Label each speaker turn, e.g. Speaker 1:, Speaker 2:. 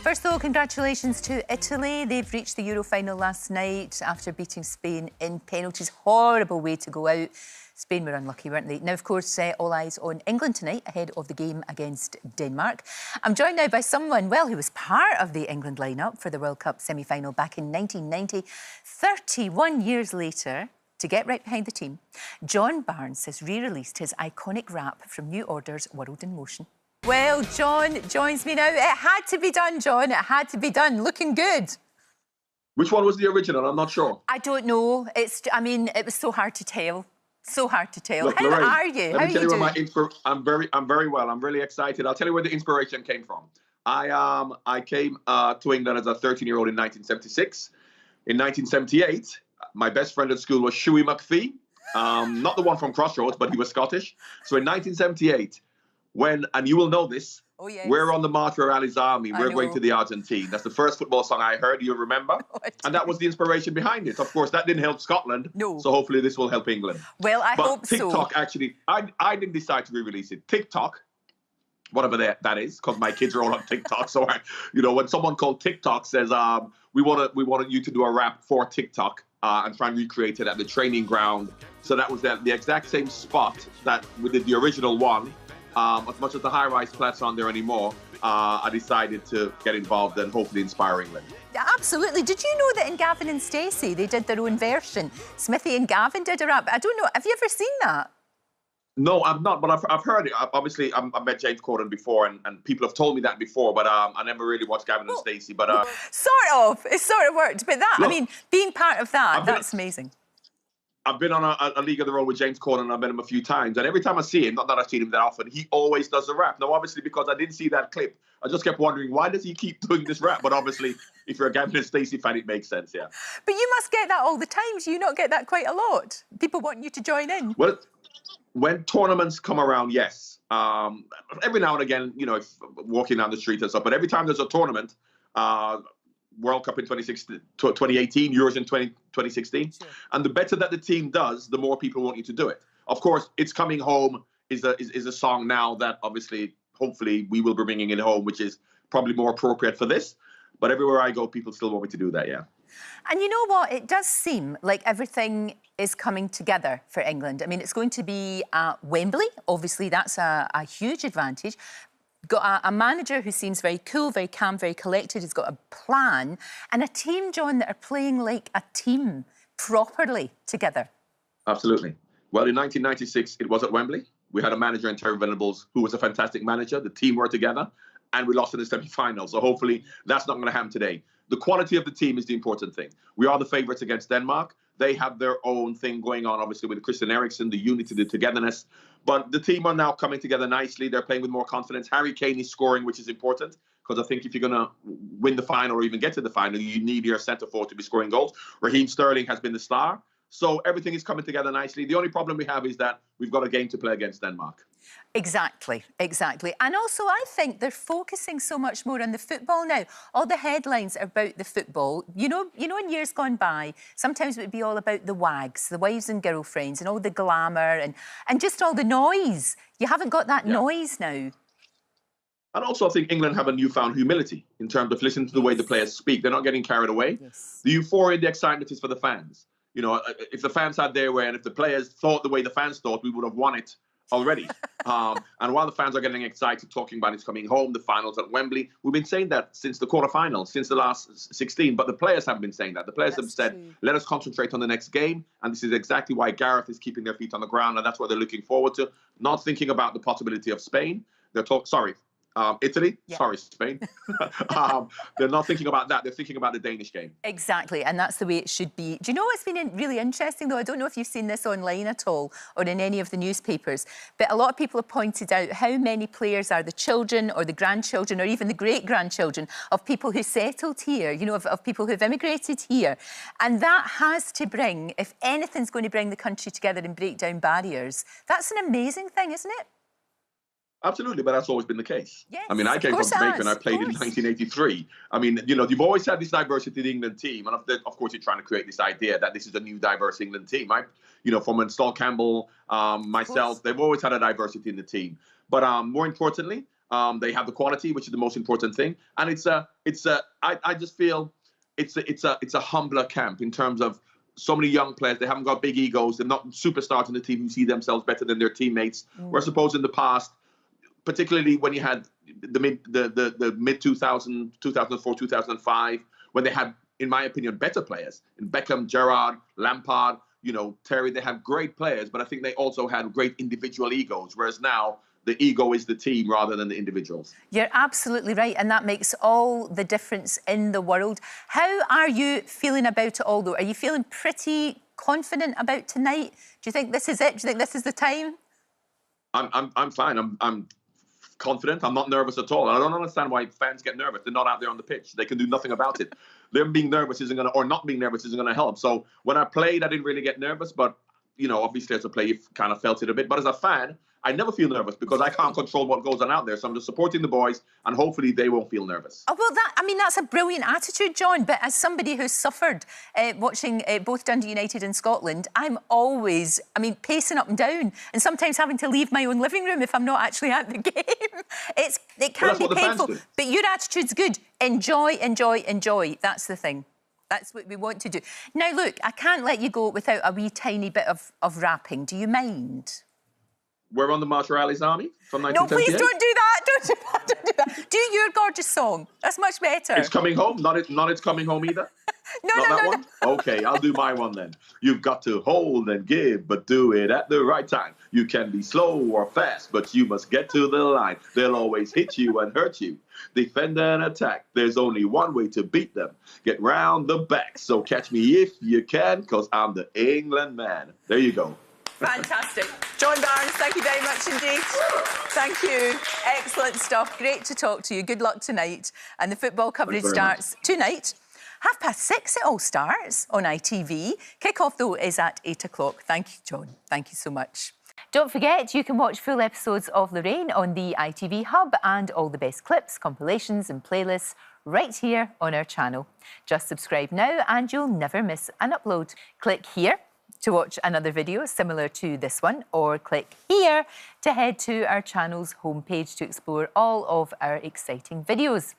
Speaker 1: First of all, congratulations to Italy. They've reached the Euro final last night after beating Spain in penalties. Horrible way to go out. Spain were unlucky, weren't they? Now, of course, all eyes on England tonight ahead of the game against Denmark. I'm joined now by someone, well, who was part of the England lineup for the World Cup semi-final back in 1990. 31 years later, to get right behind the team, John Barnes has re-released his iconic rap from New Order's World in Motion. Well, John joins me now. It had to be done, John. It had to be done. Looking good.
Speaker 2: Which one was the original? I'm not sure.
Speaker 1: I don't know. I mean, it was so hard to tell. So hard to tell.
Speaker 2: Look,
Speaker 1: How
Speaker 2: Lorraine,
Speaker 1: are you?
Speaker 2: Let me tell you where I'm very well. I'm really excited. I'll tell you where the inspiration came from. I came to England as a 13-year-old in 1976. In 1978, my best friend at school was Shuey McPhee. Not the one from Crossroads, but he was Scottish. So in 1978, and you will know this,
Speaker 1: oh, yes.
Speaker 2: We're on the march for Ali's army. We're going to the Argentine. That's the first football song I heard. You'll remember? And that was the inspiration behind it. Of course, that didn't help Scotland.
Speaker 1: No.
Speaker 2: So hopefully this will help England.
Speaker 1: Well, I hope so.
Speaker 2: TikTok, actually, I didn't decide to re-release it. TikTok, whatever that is, because my kids are all on TikTok. So, when someone called TikTok says, we wanted you to do a rap for TikTok and try and recreate it at the training ground. So that was the exact same spot that we did the original one. As much as the high-rise flats aren't there anymore, I decided to get involved and hopefully inspire England.
Speaker 1: Yeah, absolutely. Did you know that in Gavin and Stacey, they did their own version? Smithy and Gavin did a rap. I don't know. Have you ever seen that?
Speaker 2: No, I've not, but I've heard it. Obviously, I met James Corden before, and people have told me that before, but I never really watched Gavin and Stacey. But
Speaker 1: sort of. It sort of worked. But that, look, I mean, being part of that, that's amazing.
Speaker 2: I've been on a League of Their Own with James Corden, and I've met him a few times. And every time I see him, not that I've seen him that often, he always does a rap. Now, obviously, because I didn't see that clip, I just kept wondering, why does he keep doing this rap? But obviously, if you're a Gavin and Stacey fan, it makes sense, yeah. But
Speaker 1: you must get that all the time. Do you not get that quite a lot? People want you to join in.
Speaker 2: Well, when tournaments come around, yes. Every now and again, if walking down the street and stuff, but every time there's a tournament, World Cup in 2018, Euros in 2016. Sure. And the better that the team does, the more people want you to do it. Of course, It's Coming Home is a song now that obviously, hopefully, we will be bringing it home, which is probably more appropriate for this. But everywhere I go, people still want me to do that, yeah.
Speaker 1: And you know what? It does seem like everything is coming together for England. I mean, it's going to be at Wembley. Obviously, that's a huge advantage. Got a manager who seems very cool, very calm, very collected. He's got a plan. And a team, John, that are playing like a team properly together.
Speaker 2: Absolutely. Well, in 1996, it was at Wembley. We had a manager in Terry Venables who was a fantastic manager. The team were together. And we lost in the semi-final. So hopefully that's not going to happen today. The quality of the team is the important thing. We are the favourites against Denmark. They have their own thing going on, obviously, with Christian Eriksen, the unity, the togetherness. But the team are now coming together nicely. They're playing with more confidence. Harry Kane is scoring, which is important, because I think if you're going to win the final or even get to the final, you need your centre-forward to be scoring goals. Raheem Sterling has been the star. So everything is coming together nicely. The only problem we have is that we've got a game to play against Denmark.
Speaker 1: Exactly, exactly. And also, I think they're focusing so much more on the football now. All the headlines are about the football. You know, in years gone by, sometimes it would be all about the wags, the wives and girlfriends, and all the glamour and just all the noise. You haven't got that noise now.
Speaker 2: And also, I think England have a newfound humility in terms of listening to the way the players speak. They're not getting carried away. Yes. The euphoria, the excitement is for the fans. If the fans had their way and if the players thought the way the fans thought, we would have won it already. And while the fans are getting excited, talking about It's Coming Home, the finals at Wembley, we've been saying that since the quarterfinals, since the last 16. But the players haven't been saying that. The players have said, let us concentrate on the next game. And this is exactly why Gareth is keeping their feet on the ground. And that's what they're looking forward to. Not thinking about the possibility of Spain. Italy. Yeah. Sorry, Spain. They're not thinking about that. They're thinking about the Danish game.
Speaker 1: Exactly, and that's the way it should be. Do you know what's been really interesting, though? I don't know if you've seen this online at all or in any of the newspapers, but a lot of people have pointed out how many players are the children or the grandchildren or even the great-grandchildren of people who settled here, of people who've immigrated here. And that has to bring, if anything's going to bring the country together and break down barriers, that's an amazing thing, isn't it?
Speaker 2: Absolutely, but that's always been the case.
Speaker 1: Yes,
Speaker 2: I mean, I came from Jamaica and I played in 1983. I mean, you've always had this diversity in the England team. And of course, you're trying to create this idea that this is a new diverse England team. From when Sol Campbell, myself, they've always had a diversity in the team. But more importantly, They have the quality, which is the most important thing. And I just feel it's a humbler camp in terms of so many young players. They haven't got big egos. They're not superstars in the team who see themselves better than their teammates. Whereas suppose in the past, particularly when you had the mid 2000, 2004, 2005, when they had, in my opinion, better players in Beckham, Gerrard, Lampard, Terry. They have great players, but I think they also had great individual egos. Whereas now, the ego is the team rather than the individuals. You're
Speaker 1: absolutely right, and that makes all the difference in the world. How are you feeling about it all, though? Are you feeling pretty confident about tonight? Do you think this is it? Do you think this is the time?
Speaker 2: I'm fine. I'm confident. I'm not nervous at all. And I don't understand why fans get nervous. They're not out there on the pitch. They can do nothing about it. Them being nervous isn't going to, or not being nervous isn't going to help. So when I played, I didn't really get nervous, but obviously as a player, you kind of felt it a bit. But as a fan, I never feel nervous because I can't control what goes on out there. So I'm just supporting the boys, and hopefully they won't feel nervous.
Speaker 1: Oh, well, that's a brilliant attitude, John. But as somebody who's suffered watching both Dundee United and Scotland, I'm always, pacing up and down, and sometimes having to leave my own living room if I'm not actually at the game. It can be painful, but your attitude's good. Enjoy, enjoy, enjoy. That's the thing. That's what we want to do. Now, look, I can't let you go without a wee tiny bit of rapping. Do you mind?
Speaker 2: We're on the Marshall Ali's Army from 1978.
Speaker 1: No, please don't do that. Don't do that. Don't do that. Do your gorgeous song. That's much better.
Speaker 2: It's Coming Home. Not It's Coming Home either.
Speaker 1: No.
Speaker 2: Okay, I'll do my one then. You've got to hold and give, but do it at the right time. You can be slow or fast, but you must get to the line. They'll always hit you and hurt you. Defend and attack. There's only one way to beat them. Get round the back. So catch me if you can, because I'm the England man. There you go.
Speaker 1: Fantastic. John Barnes, thank you very much indeed. Thank you. Excellent stuff. Great to talk to you. Good luck tonight. And the football coverage starts tonight. 6:30 it all starts on ITV. Kick-off, though, is at 8 o'clock. Thank you, John. Thank you so much. Don't forget, you can watch full episodes of Lorraine on the ITV Hub and all the best clips, compilations and playlists right here on our channel. Just subscribe now and you'll never miss an upload. Click here to watch another video similar to this one, or click here to head to our channel's homepage to explore all of our exciting videos.